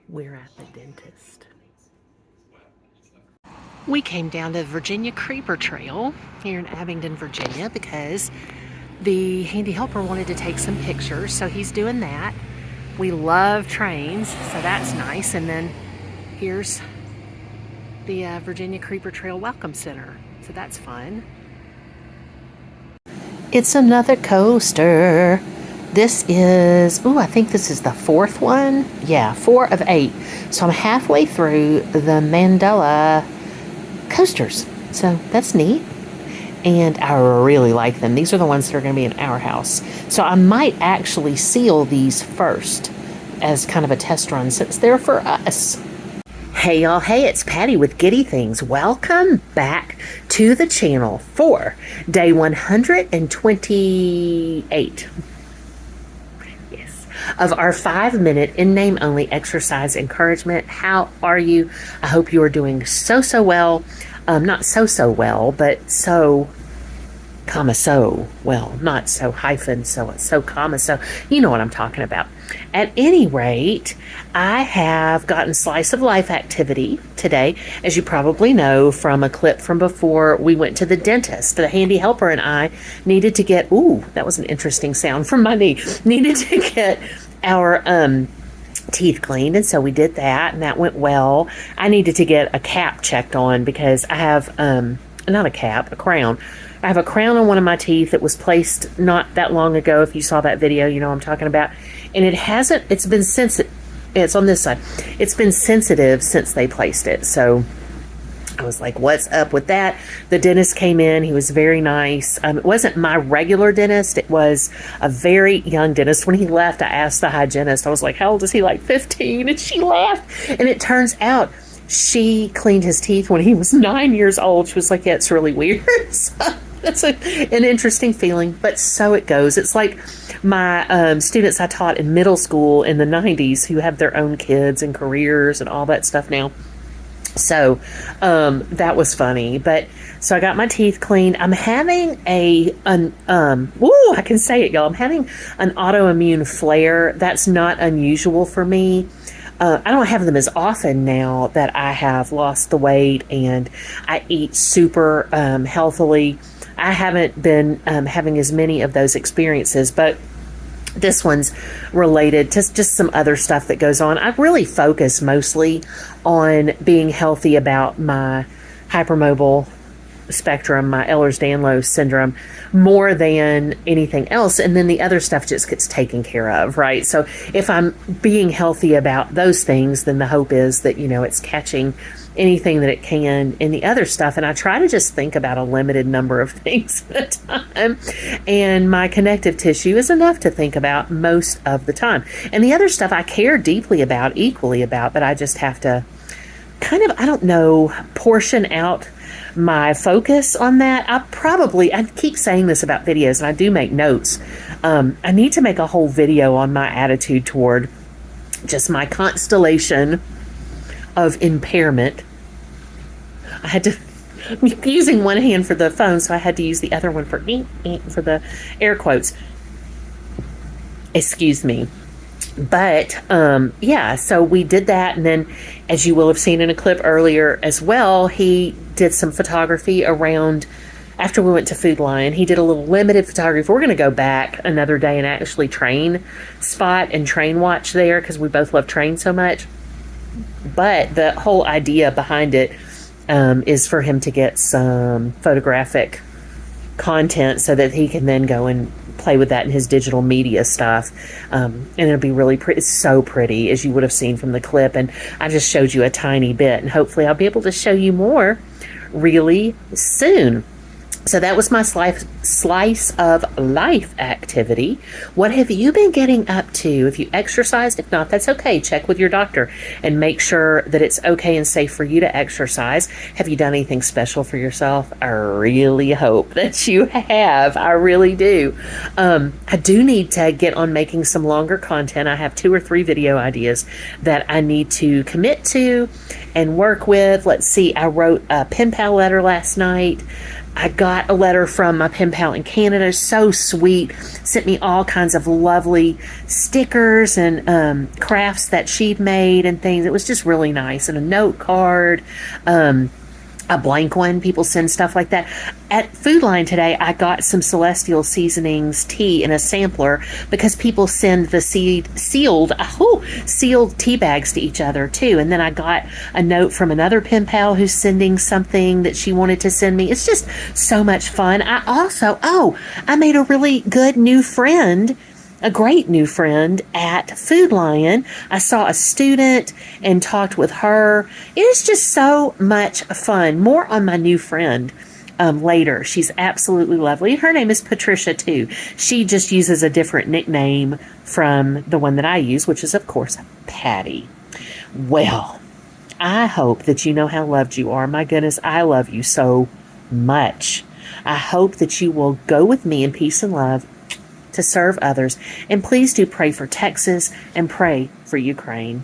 We're at the dentist. We came down to Virginia Creeper Trail here in Abingdon, Virginia, because the handy helper wanted to take some pictures, so he's doing that. We love trains, so that's nice. And then here's the Virginia Creeper Trail Welcome Center, so that's fun. It's another coaster. This is, I think this is the fourth one. Yeah, 4 of 8. So I'm halfway through the Mandela coasters. So that's neat. And I really like them. These are the ones that are going to be in our house. So I might actually seal these first as kind of a test run since they're for us. Hey y'all, hey, it's Patty with Giddy Things. Welcome back to the channel for day 128. Of our 5-minute in-name only exercise encouragement. How are you? I hope you are doing so well. Not so well, but so well, not so hyphen so comma so. You know what I'm talking about. At any rate, I have gotten slice of life activity today, as you probably know from a clip from before we went to the dentist. The handy helper and I needed to get, that was an interesting sound from my knee, needed to get our teeth cleaned, and so we did that, and that went well. I needed to get a cap checked on because I have not a cap, a crown. I have a crown on one of my teeth that was placed not that long ago. If you saw that video, you know what I'm talking about. And it's been sensitive. It's on this side. It's been sensitive since they placed it. So I was like, what's up with that? The dentist came in. He was very nice. It wasn't my regular dentist. It was a very young dentist. When he left, I asked the hygienist, I was like, how old is he? Like 15? And she laughed. And it turns out she cleaned his teeth when he was 9 years old. She was like, yeah, it's really weird. So that's an interesting feeling, but so it goes. It's like my students I taught in middle school in the 90s who have their own kids and careers and all that stuff now. So that was funny. But so I got my teeth cleaned. I'm having I can say it, y'all. I'm having an autoimmune flare. That's not unusual for me. I don't have them as often now that I have lost the weight and I eat super healthily. I haven't been having as many of those experiences, but this one's related to just some other stuff that goes on. I really focus mostly on being healthy about my hypermobile spectrum, my Ehlers-Danlos syndrome, more than anything else. And then the other stuff just gets taken care of, right? So if I'm being healthy about those things, then the hope is that, it's catching anything that it can in the other stuff. And I try to just think about a limited number of things at a time. And my connective tissue is enough to think about most of the time. And the other stuff I care deeply about, equally about, but I just have to kind of, portion out my focus on that. I keep saying this about videos, and I do make notes. I need to make a whole video on my attitude toward just my constellation of impairment. I had to, I'm using one hand for the phone, so I had to use the other one for the air quotes. Excuse me. But so we did that, and then, as you will have seen in a clip earlier as well, he did some photography around. After we went to Food Lion, he did a little limited photography. We're going to go back another day and actually train spot and train watch there because we both love train so much. But the whole idea behind it is for him to get some photographic content so that he can then go and play with that in his digital media stuff. And it'll be really pretty. It's so pretty, as you would have seen from the clip. And I just showed you a tiny bit, and hopefully I'll be able to show you more really soon. So that was my slice of life activity. What have you been getting up to? If you exercised, if not, that's okay. Check with your doctor and make sure that it's okay and safe for you to exercise. Have you done anything special for yourself? I really hope that you have. I really do. I do need to get on making some longer content. I have 2 or 3 video ideas that I need to commit to and work with. Let's see. I wrote a pen pal letter last night. I got a letter from my pen pal in Canada, so sweet, sent me all kinds of lovely stickers and crafts that she'd made and things. It was just really nice. And a note card, a blank one. People send stuff like that. At Food Line today, I got some Celestial Seasonings tea in a sampler because people send the sealed tea bags to each other too. And then I got a note from another pen pal who's sending something that she wanted to send me. It's just so much fun. I made a really good new friend, a great new friend at Food Lion. I saw a student and talked with her. It is just so much fun. More on my new friend later. She's absolutely lovely. Her name is Patricia too. She just uses a different nickname from the one that I use, which is of course Patty. Well, I hope that you know how loved you are. My goodness, I love you so much. I hope that you will go with me in peace and love to serve others. And please do pray for Texas and pray for Ukraine.